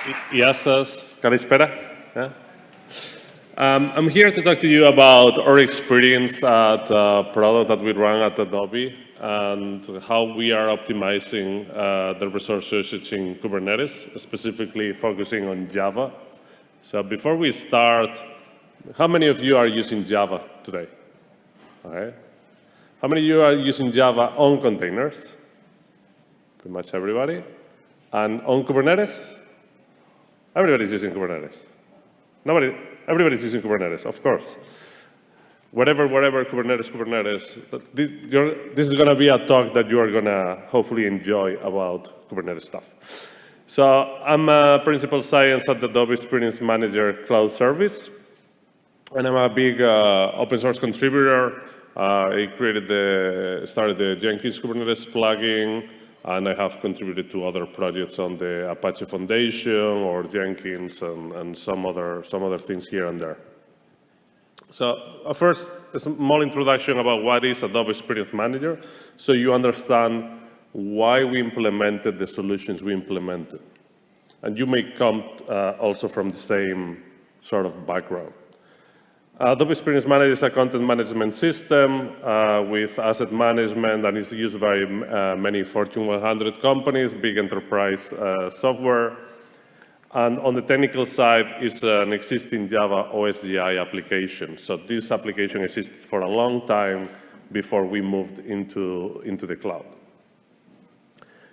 Yasas, Kalispera. Yeah. I'm here to talk to you about our experience at a product that we run at Adobe and how we are optimizing the resource usage in Kubernetes, specifically focusing on Java. So before we start, how many of you are using Java today? Okay. How many of you are using Java on containers? Pretty much everybody. And on Kubernetes? Everybody's using Kubernetes. Everybody's using Kubernetes, of course. Wherever, Kubernetes. This is going to be a talk that you are going to hopefully enjoy about Kubernetes stuff. So I'm a principal science at the Adobe Experience Manager Cloud Service. And I'm a big open source contributor. I started the Jenkins Kubernetes plugin. And I have contributed to other projects on the Apache Foundation or Jenkins and some other things here and there. So first, a small introduction about what is Adobe Experience Manager, so you understand why we implemented the solutions we implemented. And you may come also from the same sort of background. Adobe Experience Manager is a content management system with asset management, and is used by many Fortune 100 companies, big enterprise software. And on the technical side is an existing Java OSGI application. So this application existed for a long time before we moved into the cloud.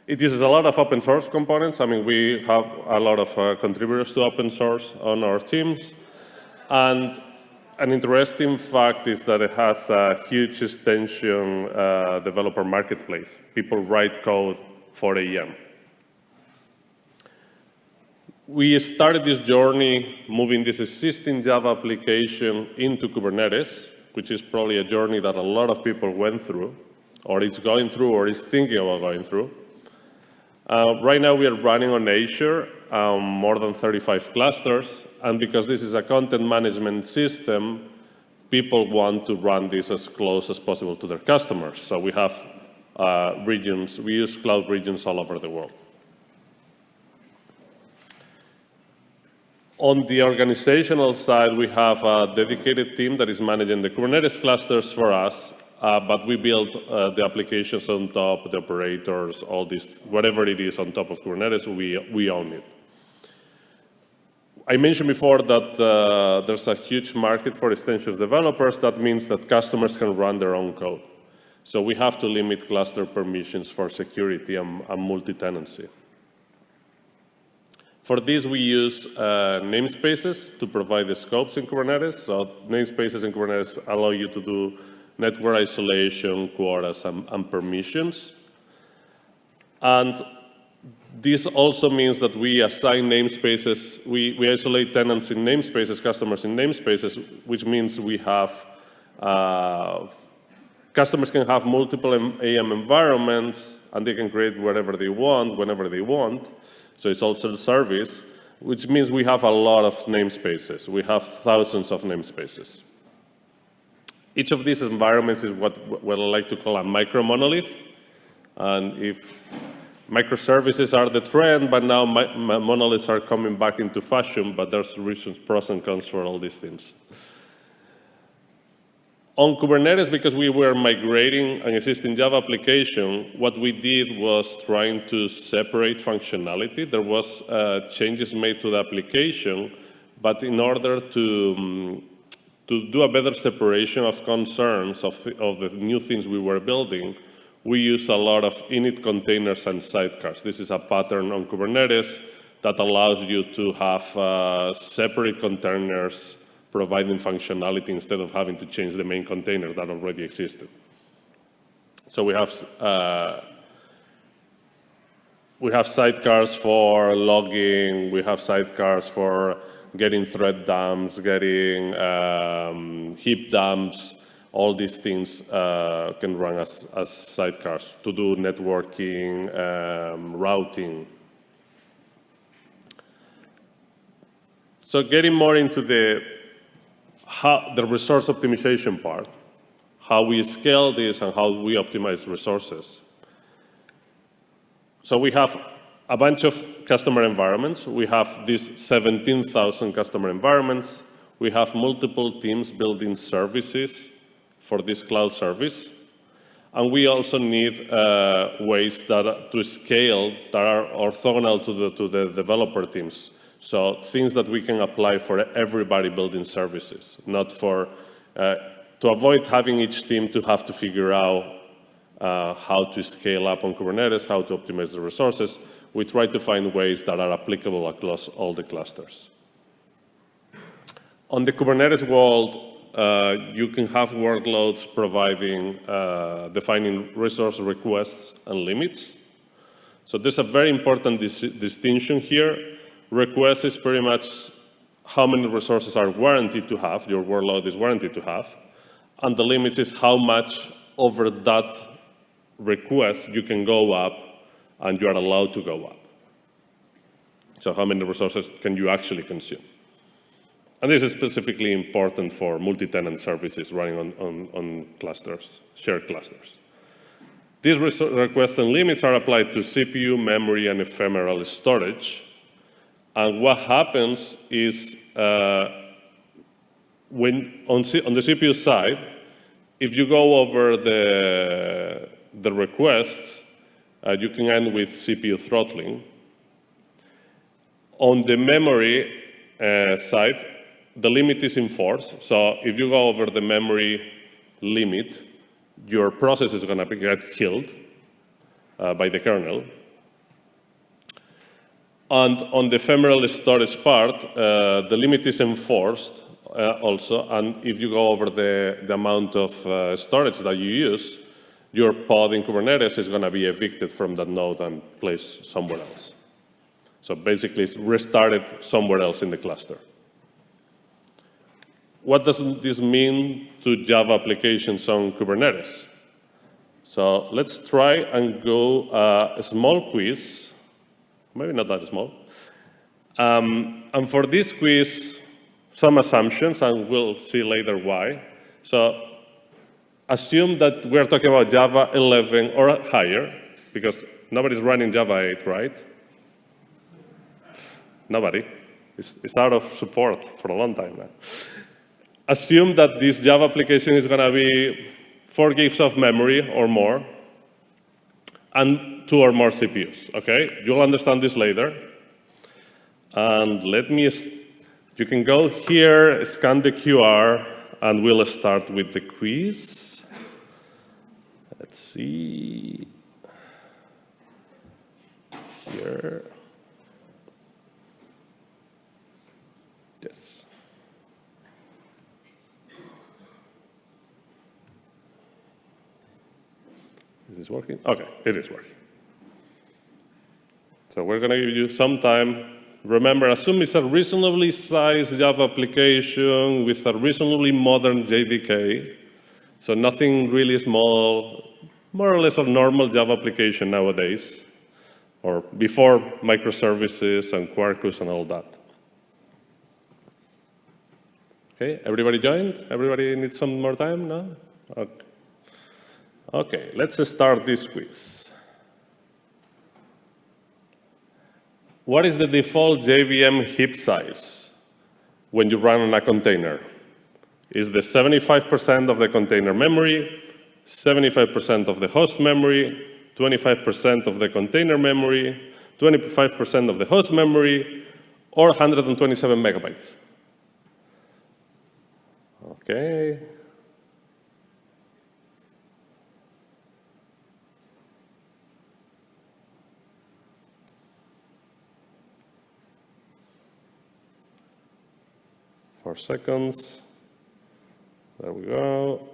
It uses a lot of open source components. I mean, we have a lot of contributors to open source on our teams. And an interesting fact is that it has a huge extension developer marketplace. People write code 4 a.m. We started this journey moving this existing Java application into Kubernetes, which is probably a journey that a lot of people went through, or is going through, or is thinking about going through. Right now, we are running on Azure, more than 35 clusters. And because this is a content management system, people want to run this as close as possible to their customers. So we have regions. We use cloud regions all over the world. On the organizational side, we have a dedicated team that is managing the Kubernetes clusters for us. But we build the applications on top, the operators, all this, whatever it is on top of Kubernetes, we own it. I mentioned before that there's a huge market for extensions developers. That means that customers can run their own code. So we have to limit cluster permissions for security and multi-tenancy. For this, we use namespaces to provide the scopes in Kubernetes. So namespaces in Kubernetes allow you to do network isolation, quotas, and permissions. And this also means that we assign namespaces, we isolate tenants in namespaces, customers in namespaces, which means we have, customers can have multiple AM environments, and they can create whatever they want, whenever they want. So it's all self-service, which means we have a lot of namespaces. We have thousands of namespaces. Each of these environments is what I like to call a micro-monolith. And if microservices are the trend, but now monoliths are coming back into fashion, but there's reasons, pros and cons for all these things. On Kubernetes, because we were migrating an existing Java application, what we did was trying to separate functionality. There was changes made to the application, but in order to do a better separation of concerns of the new things we were building, we use a lot of init containers and sidecars. This is a pattern on Kubernetes that allows you to have separate containers providing functionality instead of having to change the main container that already existed. So we have sidecars for logging, we have sidecars for getting thread dumps, getting heap dumps. All these things can run as sidecars to do networking, routing. So getting more into the resource optimization part, how we scale this and how we optimize resources. So we have a bunch of customer environments. We have these 17,000 customer environments. We have multiple teams building services for this cloud service. And we also need ways to scale that are orthogonal to the developer teams. So things that we can apply for everybody building services, not for, to avoid having each team to have to figure out how to scale up on Kubernetes, how to optimize the resources. We try to find ways that are applicable across all the clusters. On the Kubernetes world, you can have workloads defining resource requests and limits. So there's a very important distinction here. Request is pretty much how many resources are warranted to have, your workload is warranted to have. And the limit is how much over that request you can go up and you are allowed to go up. So how many resources can you actually consume? And this is specifically important for multi-tenant services running on clusters, shared clusters. These requests and limits are applied to CPU, memory, and ephemeral storage. And what happens is when on the CPU side, if you go over the requests, you can end with CPU throttling. On the memory side, the limit is enforced. So if you go over the memory limit, your process is going to get killed by the kernel. And on the ephemeral storage part, the limit is enforced also. And if you go over the amount of storage that you use, your pod in Kubernetes is going to be evicted from that node and placed somewhere else. So basically, it's restarted somewhere else in the cluster. What does this mean to Java applications on Kubernetes? So let's try and go a small quiz. Maybe not that small. And for this quiz, some assumptions, and we'll see later why. So assume that we're talking about Java 11 or higher, because nobody's running Java 8, right? Nobody. It's out of support for a long time now. Assume that this Java application is going to be 4 gigs of memory or more, and 2 or more CPUs, okay? You'll understand this later. And you can go here, scan the QR, and we'll start with the quiz. Let's see. Here. Yes. Is this working? OK, it is working. So we're going to give you some time. Remember, assume it's a reasonably sized Java application with a reasonably modern JDK. So nothing really small, more or less a normal Java application nowadays, or before microservices and Quarkus and all that. OK, everybody joined? Everybody needs some more time? No? OK, let's start this quiz. What is the default JVM heap size when you run on a container? Is the 75% of the container memory, 75% of the host memory, 25% of the container memory, 25% of the host memory, or 127 megabytes? OK. Four seconds. There we go.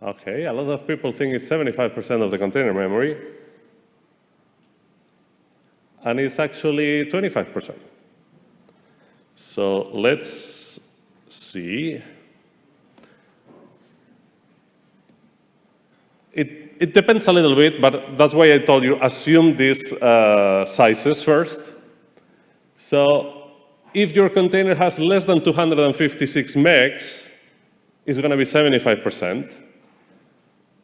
OK, a lot of people think it's 75% of the container memory. And it's actually 25%. So let's see. It depends a little bit, but that's why I told you, assume these sizes first. So if your container has less than 256 megs, it's going to be 75%.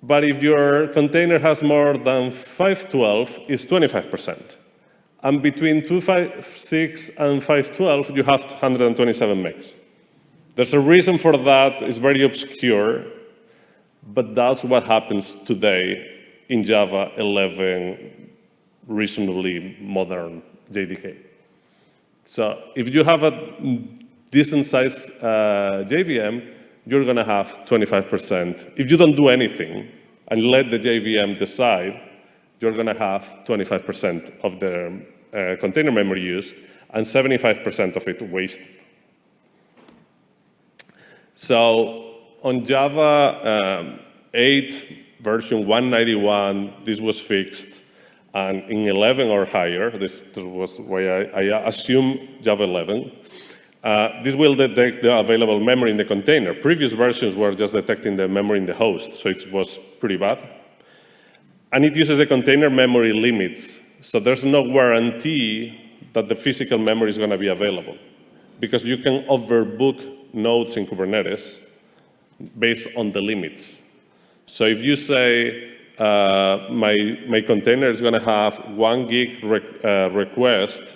But if your container has more than 512, it's 25%. And between 256 and 512, you have 127 megs. There's a reason for that. It's very obscure. But that's what happens today in Java 11, reasonably modern JDK. So if you have a decent-sized JVM, you're going to have 25%. If you don't do anything and let the JVM decide, you're going to have 25% of the container memory used and 75% of it wasted. So on Java 8 version 191, this was fixed. And in 11 or higher, this was why I assume Java 11, this will detect the available memory in the container. Previous versions were just detecting the memory in the host, so it was pretty bad. And it uses the container memory limits. So there's no guarantee that the physical memory is going to be available, because you can overbook nodes in Kubernetes based on the limits. So if you say, my container is going to have 1 gig request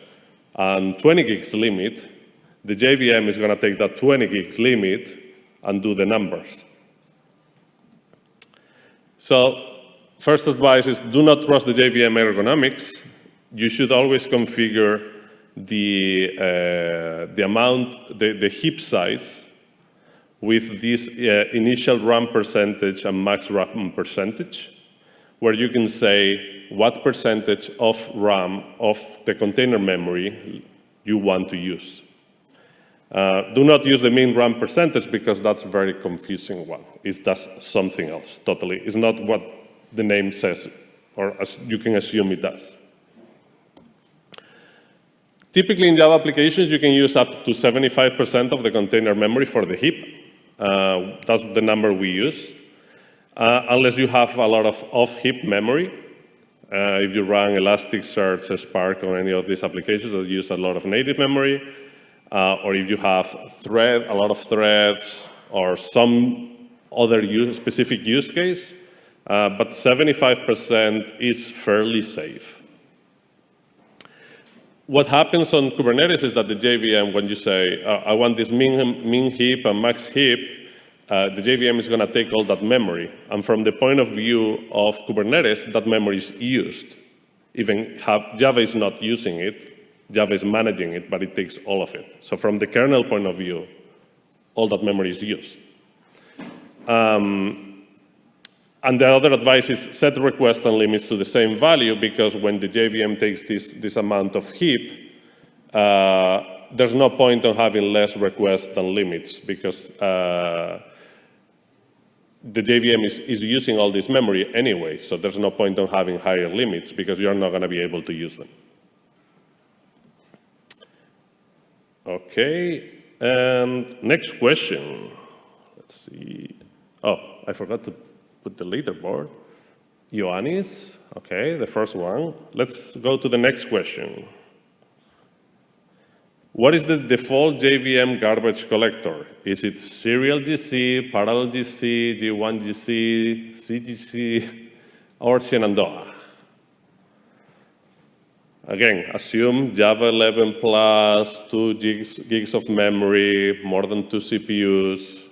and 20 gigs limit, the JVM is going to take that 20 gigs limit and do the numbers. So first advice is do not trust the JVM ergonomics. You should always configure the amount, the heap size with this initial RAM percentage and max RAM percentage, where you can say what percentage of RAM of the container memory you want to use. Do not use the min RAM percentage, because that's a very confusing one. It does something else totally. It's not what the name says, or as you can assume it does. Typically in Java applications, you can use up to 75% of the container memory for the heap. That's the number we use. Unless you have a lot of off-heap memory. If you run Elasticsearch, Spark, or any of these applications that use a lot of native memory, or if you have a lot of threads, or some other specific use case, but 75% is fairly safe. What happens on Kubernetes is that the JVM, when you say, I want this min heap and max heap, the JVM is going to take all that memory. And from the point of view of Kubernetes, that memory is used. Even Java is not using it. Java is managing it, but it takes all of it. So from the kernel point of view, all that memory is used. And the other advice is set requests and limits to the same value, because when the JVM takes this amount of heap, there's no point on having less requests than limits, because the JVM is using all this memory anyway, so there's no point on having higher limits, because you're not going to be able to use them. OK, and next question. Let's see. Oh, I forgot to put the leaderboard. Ioannis, OK, the first one. Let's go to the next question. What is the default JVM garbage collector? Is it serial GC, parallel GC, G1 GC, CGC, or Shenandoah? Again, assume Java 11 plus 2 gigs of memory, more than 2 CPUs,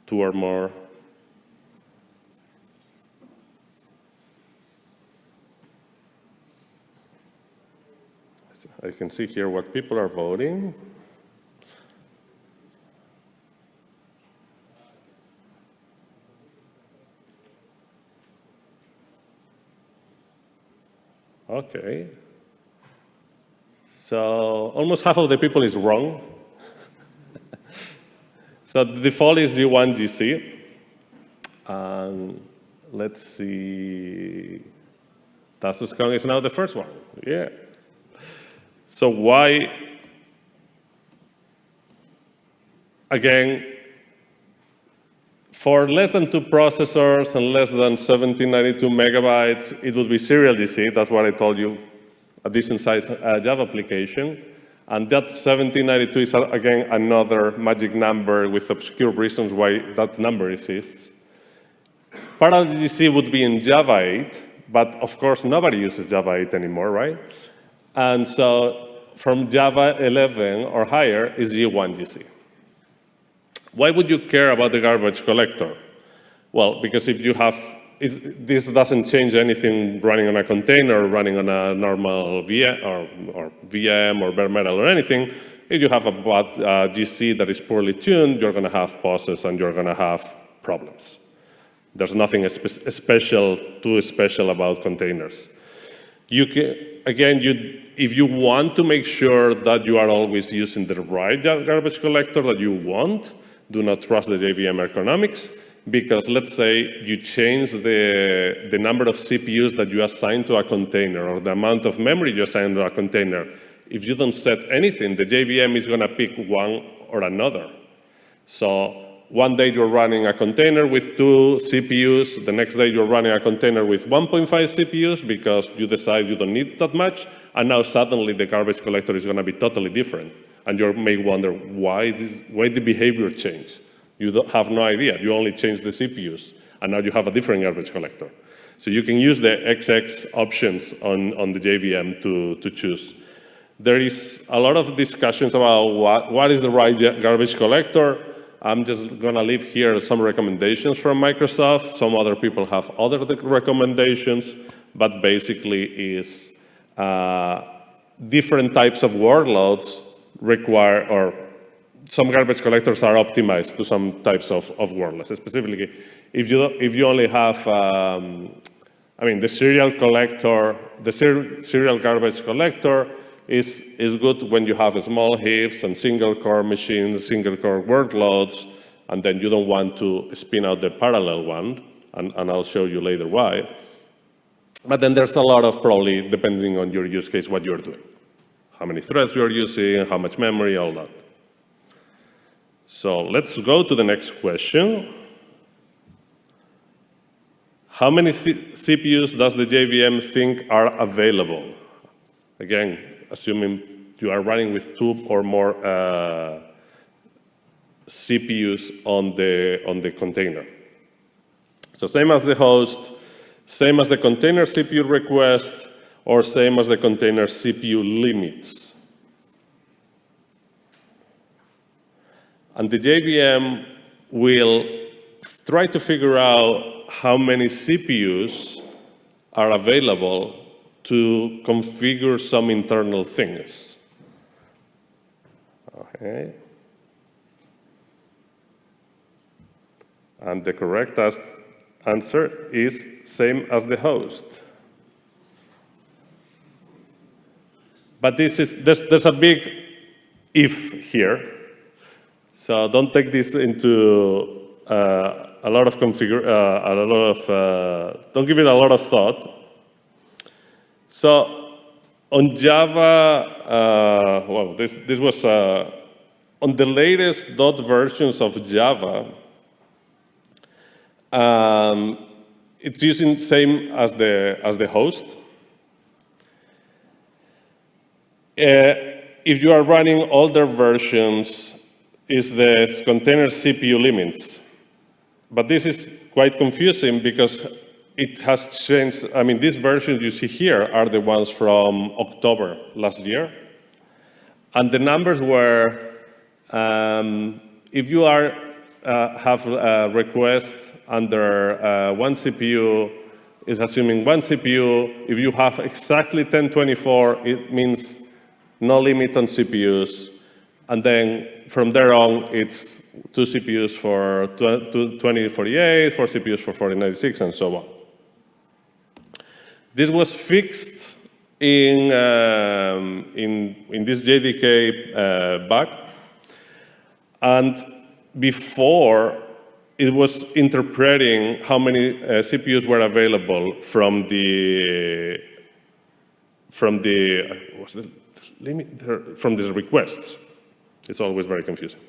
2 or more. I can see here what people are voting. OK. So almost half of the people is wrong. So the default is G1 GC. And let's see. Tassus Kong is now the first one. Yeah. So why? Again, for less than 2 processors and less than 1792 megabytes, it would be serial GC. That's what I told you, a decent-sized Java application. And that 1792 is, again, another magic number with obscure reasons why that number exists. Parallel GC would be in Java 8, but of course nobody uses Java 8 anymore, right? And so from Java 11 or higher is G1 GC. Why would you care about the garbage collector? Well, because if you have, this doesn't change anything running on a container or running on a normal or VM or bare metal or anything. If you have a bad GC that is poorly tuned, you're going to have pauses and you're going to have problems. There's nothing too special about containers. You can, again, if you want to make sure that you are always using the right garbage collector that you want, do not trust the JVM ergonomics, because let's say you change the number of CPUs that you assign to a container or the amount of memory you assign to a container. If you don't set anything, the JVM is going to pick one or another. So one day you're running a container with 2 CPUs, the next day you're running a container with 1.5 CPUs because you decide you don't need that much, and now suddenly the garbage collector is going to be totally different. And you may wonder why the behavior changed. You have no idea. You only changed the CPUs, and now you have a different garbage collector. So you can use the XX options on the JVM to choose. There is a lot of discussions about what is the right garbage collector. I'm just going to leave here some recommendations from Microsoft. Some other people have other recommendations, but basically is different types of workloads require, or some garbage collectors are optimized to some types of workloads. Specifically, if you only have, the serial collector, the serial garbage collector is good when you have small heaps and single core machines, single core workloads, and then you don't want to spin out the parallel one, and I'll show you later why. But then there's a lot of, probably, depending on your use case, what you're doing. How many threads you're using, how much memory, all that. So let's go to the next question. How many CPUs does the JVM think are available? Again, assuming you are running with 2 or more CPUs on the container. So same as the host, same as the container CPU request, or same as the container CPU limits. And the JVM will try to figure out how many CPUs are available to configure some internal things. Okay. And the correct answer is same as the host. But there's a big if here. So don't take this into don't give it a lot of thought. So on Java, this was on the latest versions of Java. It's using same as the host. If you are running older versions, is the container CPU limits. But this is quite confusing because it has changed. I mean, these versions you see here are the ones from October last year. And the numbers were, if you have requests under 1 CPU, is assuming 1 CPU. If you have exactly 1024, it means no limit on CPUs. And then from there on, it's 2 CPUs for 2048, 4 CPUs for 4096, and so on. This was fixed in this JDK bug. And before, it was interpreting how many CPUs were available from the requests. It's always very confusing.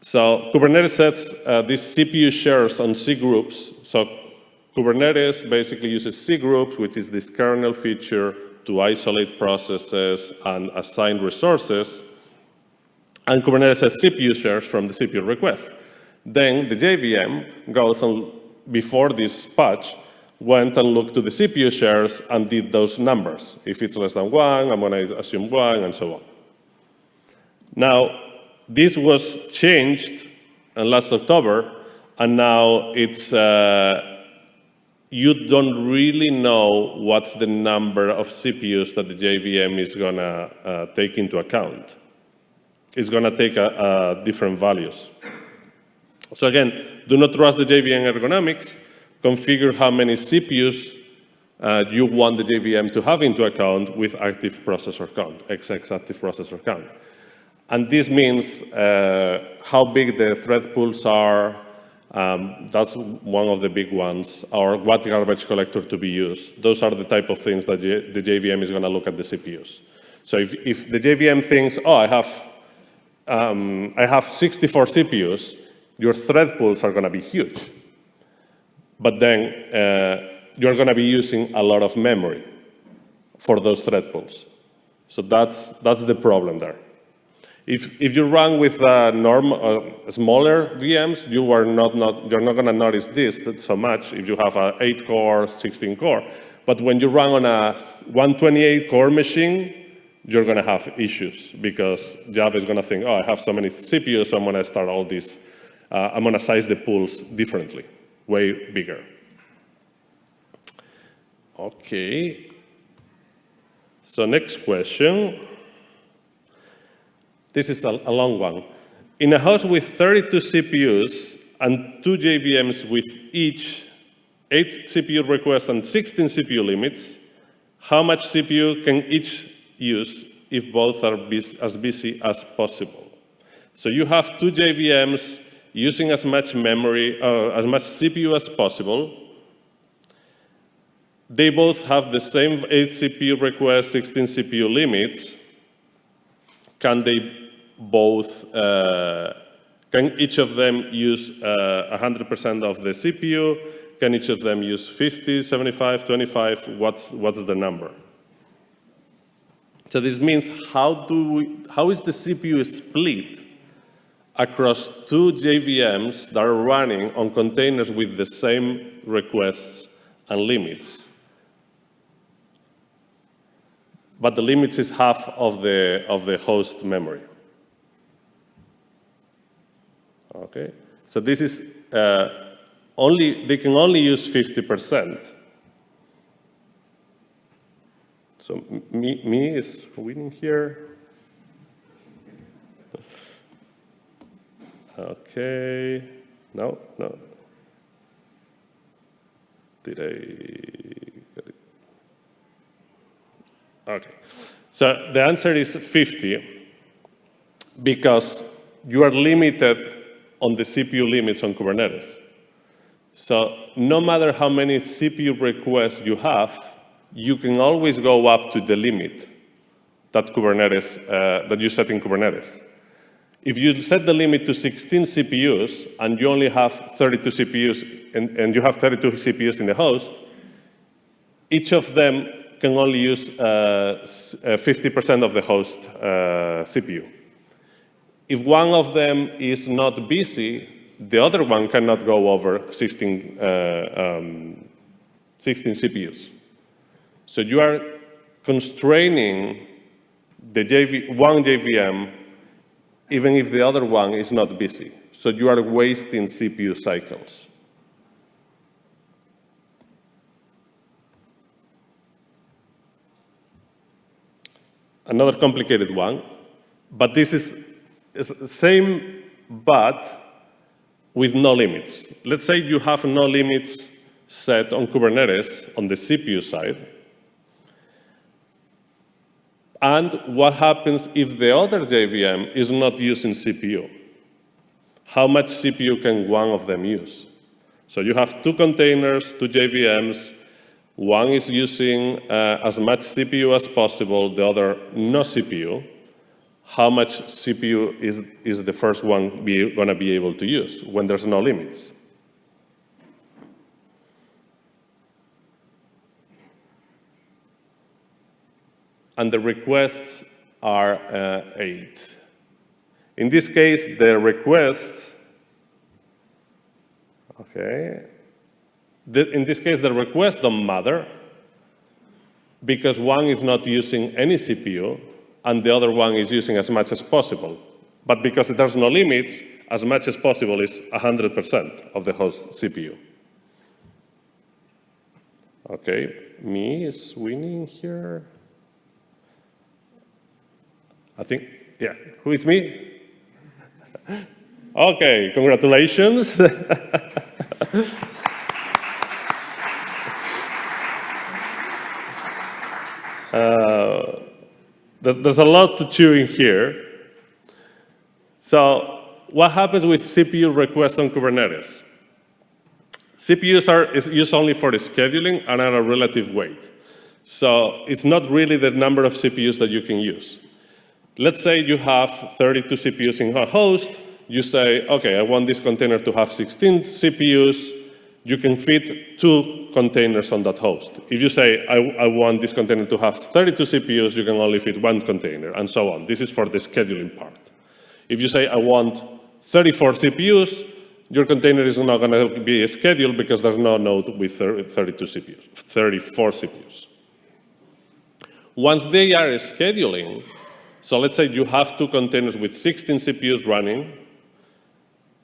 So Kubernetes sets these CPU shares on C groups. So Kubernetes basically uses C groups, which is this kernel feature, to isolate processes and assign resources. And Kubernetes sets CPU shares from the CPU request. Then the JVM goes and before this patch, went and looked to the CPU shares and did those numbers. If it's less than 1, I'm going to assume 1, and so on. Now, this was changed last October, and now it's you don't really know what's the number of CPUs that the JVM is going to take into account. It's going to take different values. So again, do not trust the JVM ergonomics. Configure how many CPUs you want the JVM to have into account with active processor count, XX active processor count. And this means how big the thread pools are. That's one of the big ones, or what garbage collector to be used. Those are the type of things that the JVM is going to look at the CPUs. So if the JVM thinks, oh, I have 64 CPUs, your thread pools are going to be huge. But then you're going to be using a lot of memory for those thread pools. So that's the problem there. If you run with smaller VMs, you're not going to notice this so much if you have an 8-core, 16-core. But when you run on a 128-core machine, you're going to have issues because Java is going to think, oh, I have so many CPUs, so I'm going to start all this. I'm going to size the pools differently, way bigger. OK. So next question. This is a long one. In a host with 32 CPUs and 2 JVMs with each 8 CPU requests and 16 CPU limits, how much CPU can each use if both are as busy as possible? So you have 2 JVMs using as much memory, as much CPU as possible. They both have the same 8 CPU requests, 16 CPU limits. Can they both, can each of them use 100% of the CPU? Can each of them use 50, 75, 25? What's the number? So this means how is the CPU split across 2 JVMs that are running on containers with the same requests and limits? But the limits is half of the host memory. Okay, so this is they can only use 50%. So me is winning here. Okay, no. Did I get it? Okay, so the answer is 50 because you are limited on the CPU limits on Kubernetes. So no matter how many CPU requests you have, you can always go up to the limit that that you set in Kubernetes. If you set the limit to 16 CPUs and you only have 32 CPUs, and you have 32 CPUs in the host, each of them can only use 50% of the host CPU. If one of them is not busy, the other one cannot go over 16 CPUs. So you are constraining the one JVM even if the other one is not busy. So you are wasting CPU cycles. Another complicated one, but this is same, but with no limits. Let's say you have no limits set on Kubernetes on the CPU side. And what happens if the other JVM is not using CPU? How much CPU can one of them use? So you have 2 containers, 2 JVMs. One is using as much CPU as possible, the other no CPU. How much CPU is the first one going to be able to use when there's no limits? And the requests are 8. In this case, the request, okay, In this case, the requests don't matter because one is not using any CPU and the other one is using as much as possible. But because there's no limits, as much as possible is 100% of the host CPU. Okay, me is winning here. I think, yeah, who is me? Okay, congratulations. There's a lot to chew in here. So what happens with CPU requests on Kubernetes? CPUs is used only for scheduling and are a relative weight. So it's not really the number of CPUs that you can use. Let's say you have 32 CPUs in a host. You say, OK, I want this container to have 16 CPUs. You can fit 2 containers on that host. If you say, I want this container to have 32 CPUs, you can only fit 1 container, and so on. This is for the scheduling part. If you say, I want 34 CPUs, your container is not going to be scheduled because there's no node with 32 CPUs, 34 CPUs. Once they are scheduling, so let's say you have 2 containers with 16 CPUs running,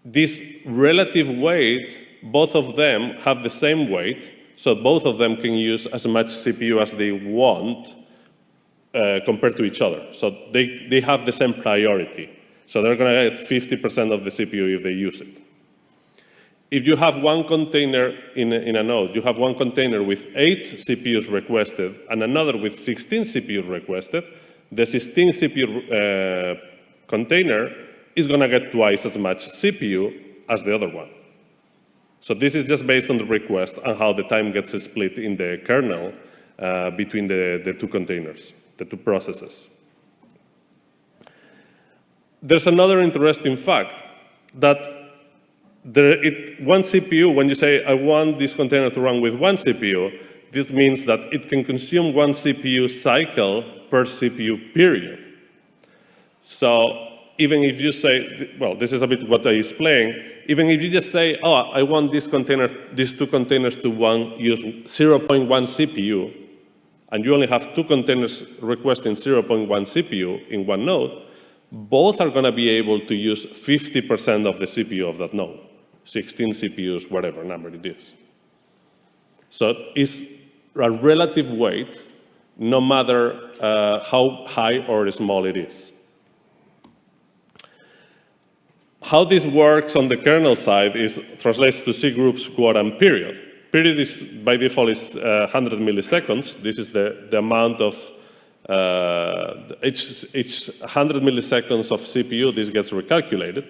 this relative weight, both of them have the same weight, so both of them can use as much CPU as they want compared to each other. So they have the same priority. So they're going to get 50% of the CPU if they use it. If you have 1 container in a node, you have 1 container with 8 CPUs requested and another with 16 CPUs requested, the 16 CPU container is going to get twice as much CPU as the other one. So this is just based on the request and how the time gets split in the kernel between the 2 containers, the 2 processes. There's another interesting fact that 1 CPU, when you say, I want this container to run with 1 CPU, this means that it can consume 1 CPU cycle per CPU period. So even if you say, well, this is a bit what I explained, even if you just say, oh, I want these 2 containers to use 0.1 CPU, and you only have 2 containers requesting 0.1 CPU in one node, both are going to be able to use 50% of the CPU of that node, 16 CPUs, whatever number it is. So it's a relative weight, no matter how high or small it is. How this works on the kernel side translates to C groups, quota, and period. Period is, by default, is 100 milliseconds. This is the amount of each 100 milliseconds of CPU, this gets recalculated.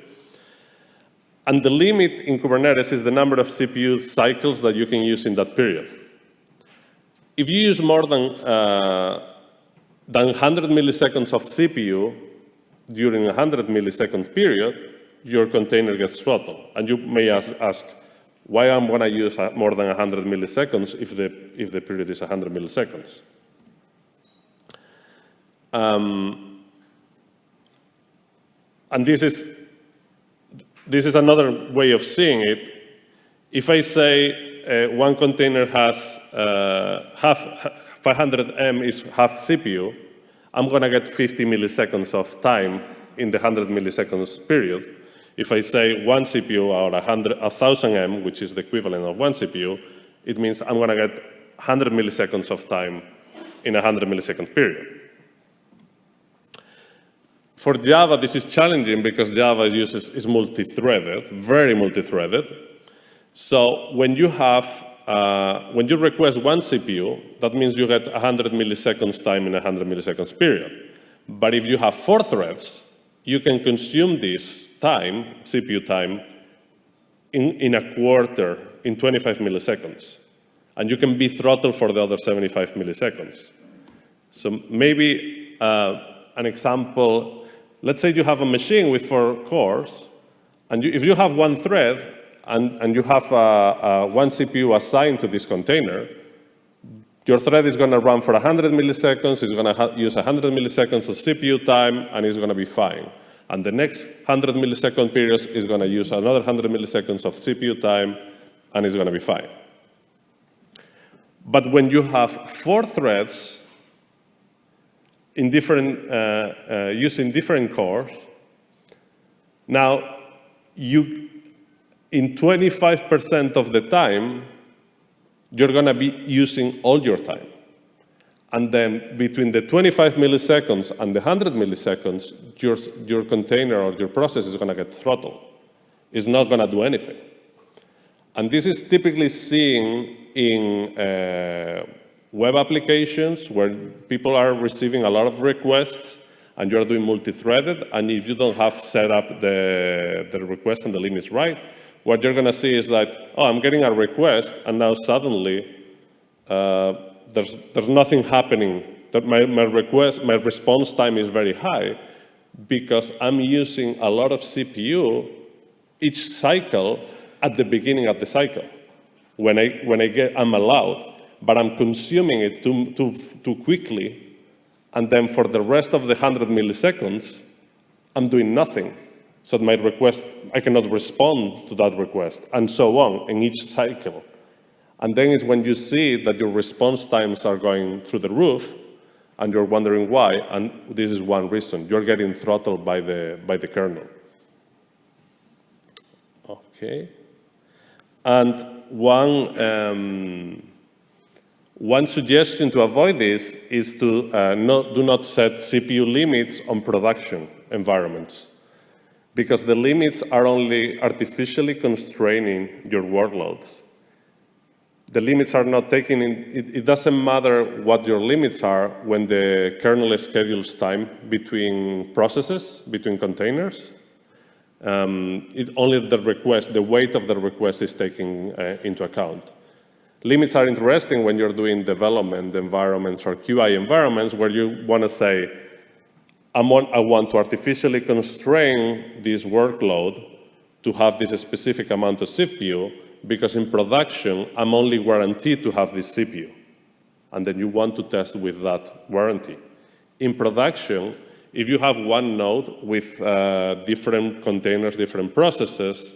And the limit in Kubernetes is the number of CPU cycles that you can use in that period. If you use more than 100 milliseconds of CPU during a 100 millisecond period, your container gets throttled. And you may ask, why I'm going to use more than 100 milliseconds if the period is 100 milliseconds? And this is another way of seeing it. If I say one container has 500M is half CPU, I'm going to get 50 milliseconds of time in the 100 milliseconds period. If I say 1 CPU or 1,000M, which is the equivalent of 1 CPU, it means I'm going to get 100 milliseconds of time in a 100 millisecond period. For Java, this is challenging because Java is multi-threaded, very multi-threaded. So when you request 1 CPU, that means you get 100 milliseconds time in a 100 milliseconds period. But if you have 4 threads, you can consume this time, CPU time, in a quarter, in 25 milliseconds. And you can be throttled for the other 75 milliseconds. So maybe an example, let's say you have a machine with 4 cores, and if you have 1 thread, and you have 1 CPU assigned to this container, your thread is going to run for 100 milliseconds, it's going to use 100 milliseconds of CPU time, and it's going to be fine. And the next 100 millisecond period is going to use another 100 milliseconds of CPU time, and it's going to be fine. But when you have 4 threads in different, using different cores, now you, in 25% of the time, you're going to be using all your time. And then between the 25 milliseconds and the 100 milliseconds, your container or your process is going to get throttled. It's not going to do anything. And this is typically seen in web applications where people are receiving a lot of requests and you're doing multi-threaded, and if you don't have set up the request and the limits right, what you're going to see is that, oh, I'm getting a request, and now suddenly there's nothing happening. That my response time is very high because I'm using a lot of CPU each cycle at the beginning of the cycle. When I'm allowed, but I'm consuming it too quickly, and then for the rest of the 100 milliseconds, I'm doing nothing. So my request, I cannot respond to that request, and so on in each cycle. And then it's when you see that your response times are going through the roof, and you're wondering why, and this is one reason. You're getting throttled by the kernel. Okay. And one suggestion to avoid this is to do not set CPU limits on production environments, because the limits are only artificially constraining your workloads. The limits are not taking in, it doesn't matter what your limits are when the kernel schedules time between processes, between containers. Only the request, the weight of the request is taken into account. Limits are interesting when you're doing development environments or QA environments where you want to say, I want to artificially constrain this workload to have this specific amount of CPU, because in production, I'm only guaranteed to have this CPU. And then you want to test with that warranty. In production, if you have one node with different containers, different processes,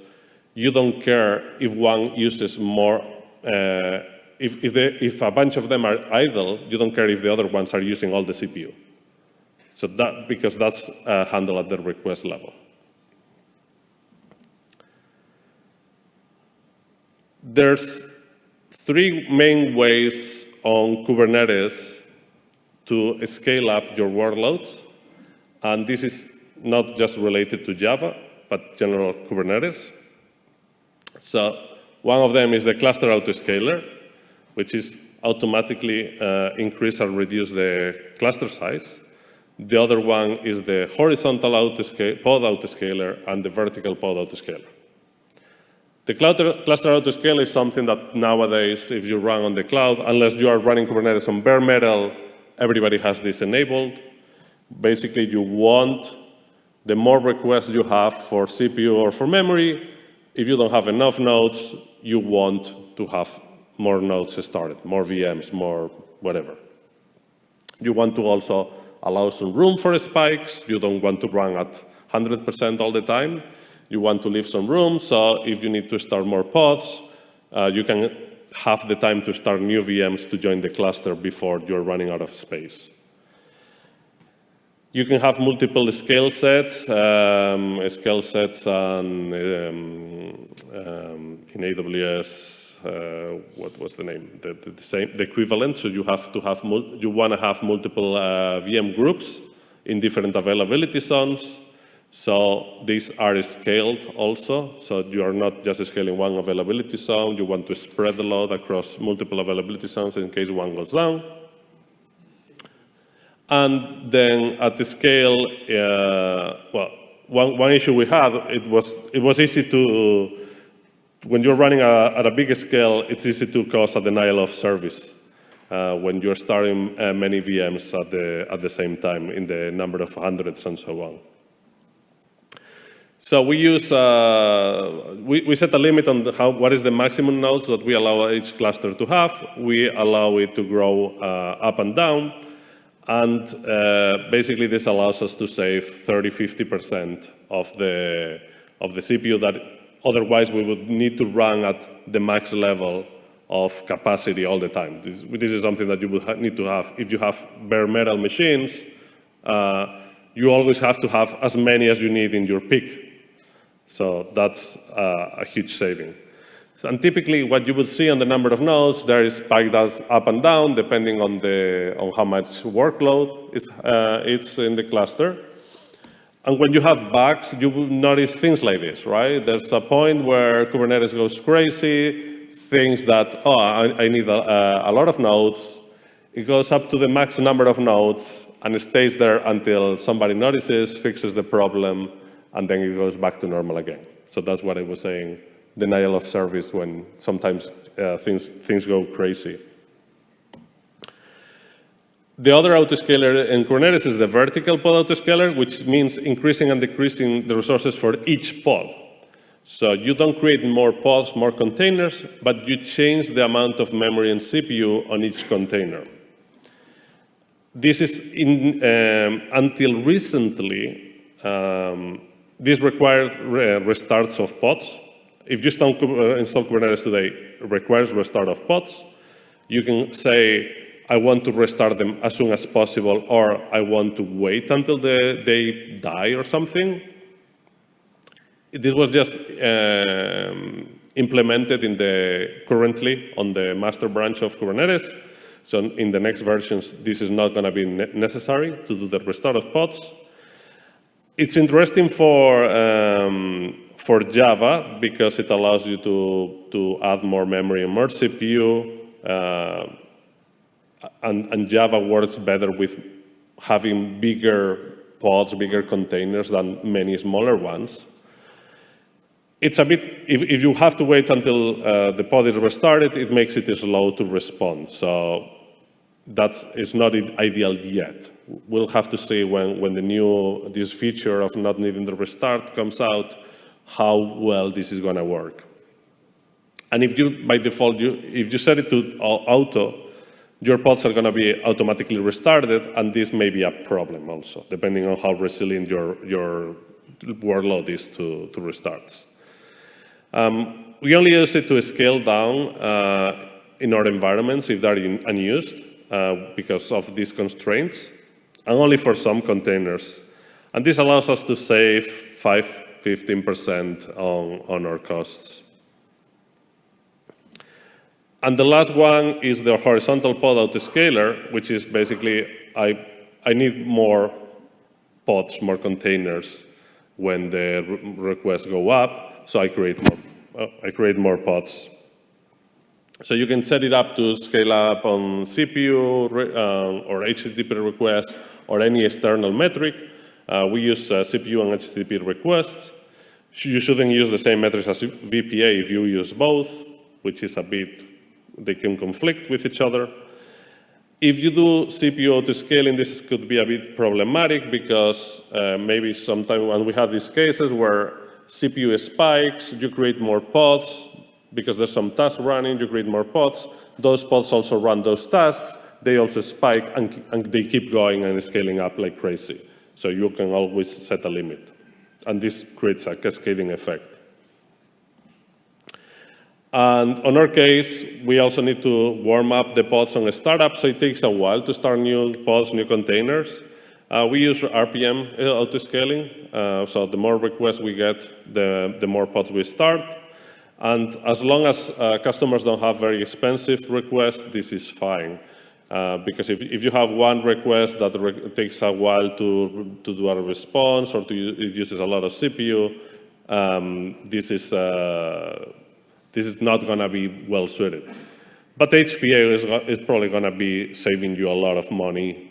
you don't care if one uses more. If a bunch of them are idle, you don't care if the other ones are using all the CPU. So because that's handled at the request level. There's 3 main ways on Kubernetes to scale up your workloads. And this is not just related to Java, but general Kubernetes. So one of them is the cluster autoscaler, which is automatically increase or reduce the cluster size. The other one is the horizontal pod autoscaler and the vertical pod autoscaler. The cluster autoscaler is something that nowadays, if you run on the cloud, unless you are running Kubernetes on bare metal, everybody has this enabled. Basically, you want the more requests you have for CPU or for memory. If you don't have enough nodes, you want to have more nodes started, more VMs, more whatever. You want to also allow some room for spikes. You don't want to run at 100% all the time. You want to leave some room, so if you need to start more pods, you can have the time to start new VMs to join the cluster before you're running out of space. You can have multiple scale sets and in AWS, what was the name? The equivalent. So you have to have you want to have multiple VM groups in different availability zones. So these are scaled also. So you are not just scaling one availability zone. You want to spread the load across multiple availability zones in case one goes down. And then at the scale, well, one issue we had, it was easy to, when you're running at a bigger scale, it's easy to cause a denial of service when you're starting many VMs at the same time in the number of hundreds and so on. So we use, we set a limit on what is the maximum nodes that we allow each cluster to have. We allow it to grow up and down. And basically, this allows us to save 30–50% of the CPU that otherwise we would need to run at the max level of capacity all the time. This is something that you would need to have. If you have bare metal machines, you always have to have as many as you need in your peak. So that's a huge saving. And typically, what you would see on the number of nodes, there is spike that's up and down depending on how much workload it's in the cluster. And when you have bugs, you will notice things like this, right? There's a point where Kubernetes goes crazy, thinks that, oh, I need a lot of nodes. It goes up to the max number of nodes, and it stays there until somebody notices, fixes the problem, and then it goes back to normal again. So that's what I was saying, denial of service when sometimes things go crazy. The other autoscaler in Kubernetes is the vertical pod autoscaler, which means increasing and decreasing the resources for each pod. So you don't create more pods, more containers, but you change the amount of memory and CPU on each container. This is, until recently, this required restarts of pods. If you install Kubernetes today, it requires restart of pods. You can say, I want to restart them as soon as possible, or I want to wait until they die or something. This was just implemented currently on the master branch of Kubernetes. So in the next versions, this is not going to be necessary to do the restart of pods. It's interesting for Java because it allows you to add more memory and more CPU. And Java works better with having bigger pods, bigger containers than many smaller ones. It's a bit, if you have to wait until the pod is restarted, it makes it slow to respond. So it's not ideal yet. We'll have to see when this feature of not needing the restart comes out, how well this is going to work. And if you, by default, if you set it to auto, your pods are going to be automatically restarted, and this may be a problem also, depending on how resilient your workload is to restarts. We only use it to scale down in our environments if they're unused because of these constraints, and only for some containers. And this allows us to save 15% on our costs. And the last one is the horizontal pod autoscaler, which is basically I need more pods, more containers when the requests go up, so I create more pods. So you can set it up to scale up on CPU or HTTP requests or any external metric. We use CPU and HTTP requests. You shouldn't use the same metrics as VPA if you use both, which is a bit, they can conflict with each other. If you do CPU autoscaling, this could be a bit problematic because maybe sometimes when we have these cases where CPU spikes, you create more pods because there's some tasks running, you create more pods. Those pods also run those tasks. They also spike, and they keep going and scaling up like crazy. So you can always set a limit. And this creates a cascading effect. And on our case, we also need to warm up the pods on a startup, so it takes a while to start new pods, new containers. We use RPM autoscaling, so the more requests we get, the more pods we start. And as long as customers don't have very expensive requests, this is fine. Because if you have one request that takes a while to do a response or it uses a lot of CPU, this is not going to be well suited. But HPA is probably going to be saving you a lot of money,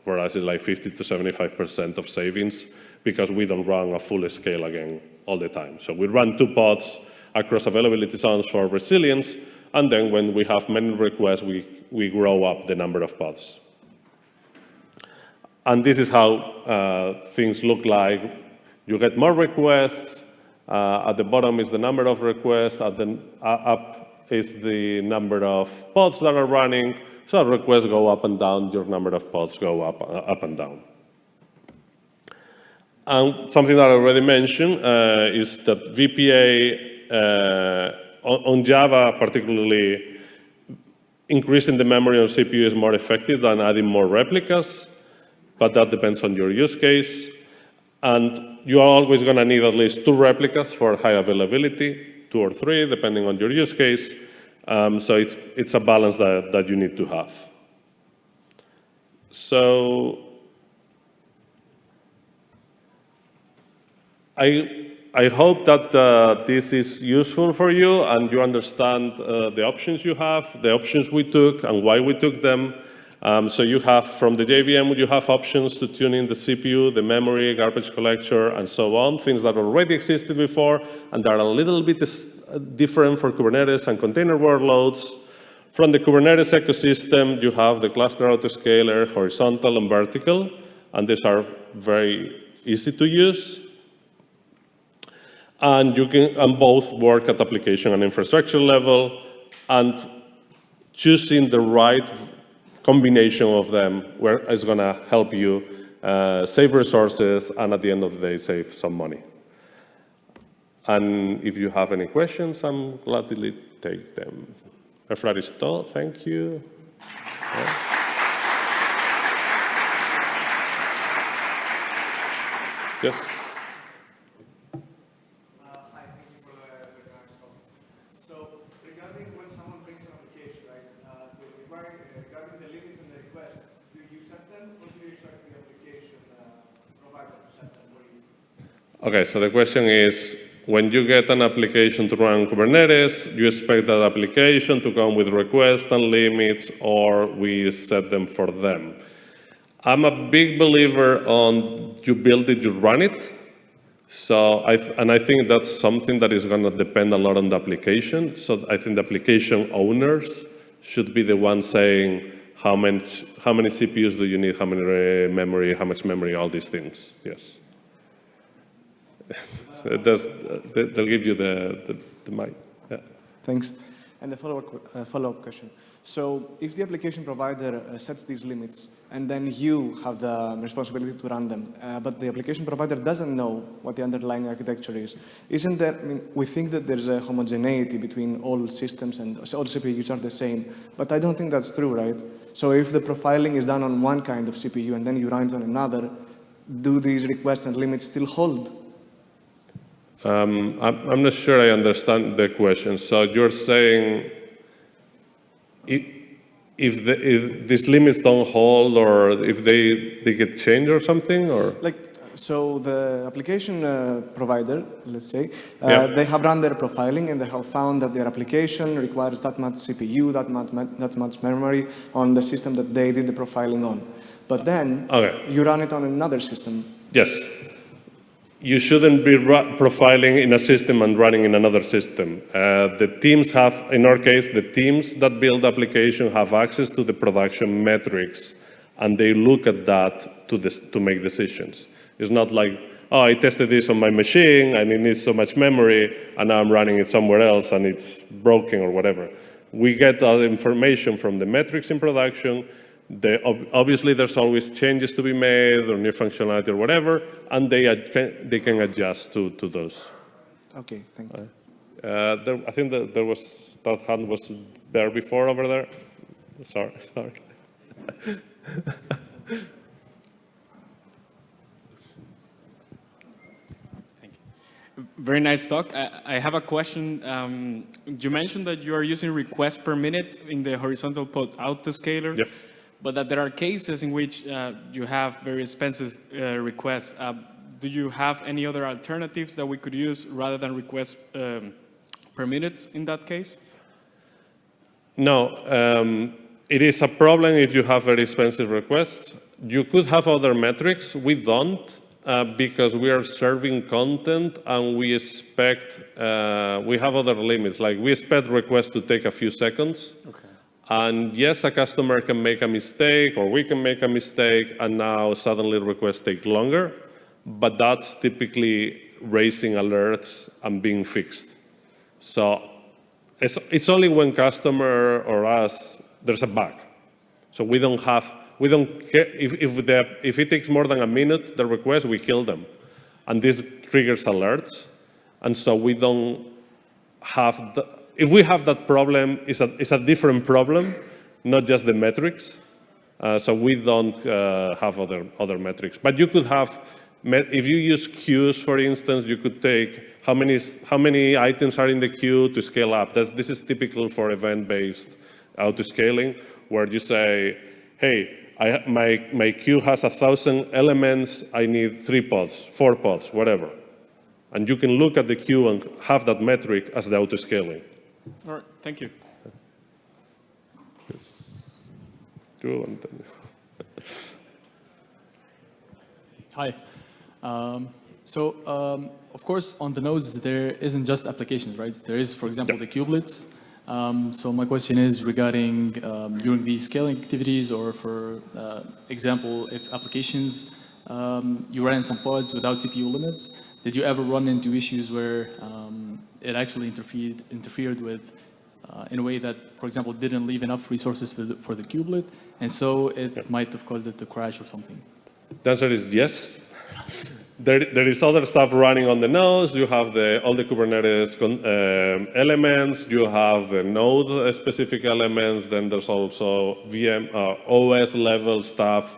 whereas it's like 50 to 75% of savings because we don't run a full scale again all the time. So we run 2 pods across availability zones for resilience, and then when we have many requests, we grow up the number of pods. And this is how things look like. You get more requests. At the bottom is the number of requests. At the up is the number of pods that are running. So as requests go up and down, your number of pods go up and down. And something that I already mentioned is that VPA on Java, particularly, increasing the memory on CPU is more effective than adding more replicas, but that depends on your use case. And you are always going to need at least 2 replicas for high availability, 2 or 3, depending on your use case. So it's a balance that you need to have. So I hope that this is useful for you and you understand the options you have, the options we took, and why we took them. So you have, from the JVM, you have options to tune in the CPU, the memory, garbage collector, and so on, things that already existed before and that are a little bit different for Kubernetes and container workloads. From the Kubernetes ecosystem, you have the cluster autoscaler, horizontal and vertical, and these are very easy to use. And you can both work at application and infrastructure level, and choosing the right combination of them where is going to help you save resources and at the end of the day save some money. And if you have any questions, I'm gladly take them. Eflaristo, thank you. Yeah. Yes. Okay, so the question is, when you get an application to run Kubernetes, you expect that application to come with requests and limits, or we set them for them? I'm a big believer on you build it, you run it. So, I think that's something that is going to depend a lot on the application. So I think the application owners should be the ones saying how many CPUs do you need, how many memory, how much memory, all these things. Yes. They'll give you the mic. Yeah. Thanks. And a follow-up question. So if the application provider sets these limits, and then you have the responsibility to run them, but the application provider doesn't know what the underlying architecture is, isn't there, we think that there's a homogeneity between all systems and all CPUs are the same, but I don't think that's true, right? So if the profiling is done on one kind of CPU and then you run it on another, do these requests and limits still hold? I'm not sure I understand the question. So you're saying if these limits don't hold, or if they get changed or something, or? So the application provider, let's say, they have run their profiling and they have found that their application requires that much CPU, that much memory on the system that they did the profiling on. But then you run it on another system. Yes. You shouldn't be profiling in a system and running in another system. The teams have, in our case, the teams that build application have access to the production metrics, and they look at that to make decisions. It's not like, oh, I tested this on my machine, and it needs so much memory, and now I'm running it somewhere else, and it's broken or whatever. We get our information from the metrics in production. Obviously, there's always changes to be made or new functionality or whatever, and they can adjust to those. Okay, thank you. I think that hand was there before over there. Sorry. Very nice talk. I have a question. You mentioned that you are using requests per minute in the horizontal pod autoscaler. Yep. But that there are cases in which you have very expensive requests. Do you have any other alternatives that we could use rather than requests per minute in that case? No. It is a problem if you have very expensive requests. You could have other metrics. We don't, because we are serving content and we expect, we have other limits. Like we expect requests to take a few seconds. Okay. And yes, a customer can make a mistake, or we can make a mistake, and now suddenly requests take longer. But that's typically raising alerts and being fixed. So it's only when customer or us, there's a bug. So we don't care, if it takes more than a minute, the request, we kill them. And this triggers alerts. And so we don't have if we have that problem, it's a different problem, not just the metrics. So we don't have other metrics. But you could have, if you use queues, for instance, you could take how many items are in the queue to scale up. This is typical for event-based autoscaling, where you say, hey, my queue has 1,000 elements. I need 3 pods, 4 pods, whatever. And you can look at the queue and have that metric as the autoscaling. All right, thank you. Hi. Of course, on the nodes, there isn't just applications, right? There is, for example, the kubelets. So my question is regarding during these scaling activities, or for example, if applications, you ran some pods without CPU limits, did you ever run into issues where it actually interfered with, in a way that, for example, didn't leave enough resources for the kubelet, and so it might have caused it to crash or something? The answer is yes. There is other stuff running on the nodes. You have all the Kubernetes elements. You have the node-specific elements. Then there's also VM, OS-level stuff.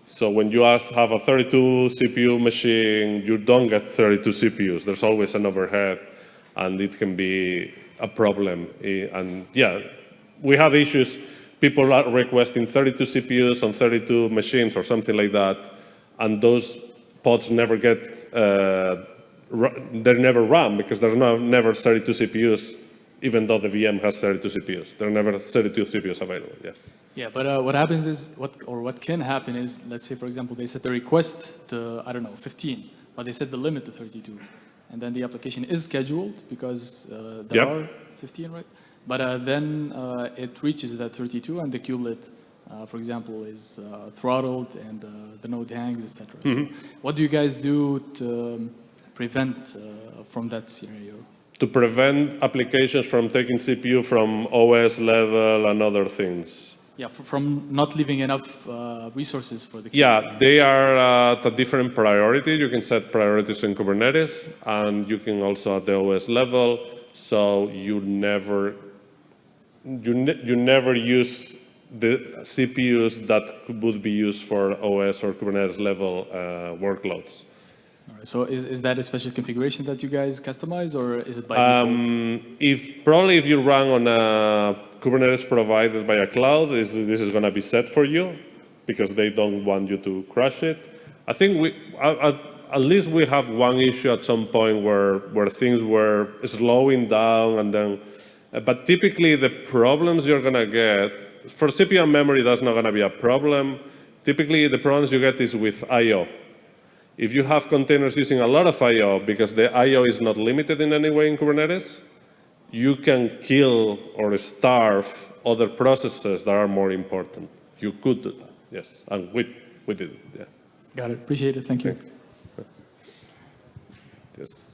So when you have a 32 CPU machine, you don't get 32 CPUs. There's always an overhead, and it can be a problem. And yeah, we have issues. People are requesting 32 CPUs on 32 machines or something like that, and those pods never get, they're never run because there's never 32 CPUs, even though the VM has 32 CPUs. There are never 32 CPUs available, yeah. Yeah, but what happens is, what can happen is, let's say, for example, they set the request to, I don't know, 15, but they set the limit to 32. And then the application is scheduled because there are 15, right? But then it reaches that 32, and the kubelet, for example, is throttled, and the node hangs, etc. So what do you guys do to prevent from that scenario? To prevent applications from taking CPU from OS level and other things. Yeah, from not leaving enough resources for the kubelet. Yeah, they are at a different priority. You can set priorities in Kubernetes, and you can also at the OS level. So you never use the CPUs that would be used for OS or Kubernetes level workloads. All right, so is that a special configuration that you guys customize, or is it by default? Probably if you run on a Kubernetes provided by a cloud, this is going to be set for you because they don't want you to crash it. I think at least we have one issue at some point where things were slowing down, and then, but typically the problems you're going to get, for CPU and memory, that's not going to be a problem. Typically, the problems you get is with I/O. If you have containers using a lot of I/O, because the I/O is not limited in any way in Kubernetes, you can kill or starve other processes that are more important. You could do that, yes, and we did it, yeah. Got it. Appreciate it. Thank you. Yes.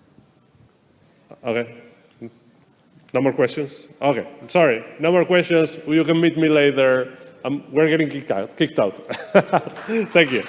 Okay. No more questions? Okay, sorry, no more questions. You can meet me later. We're getting kicked out. Thank you.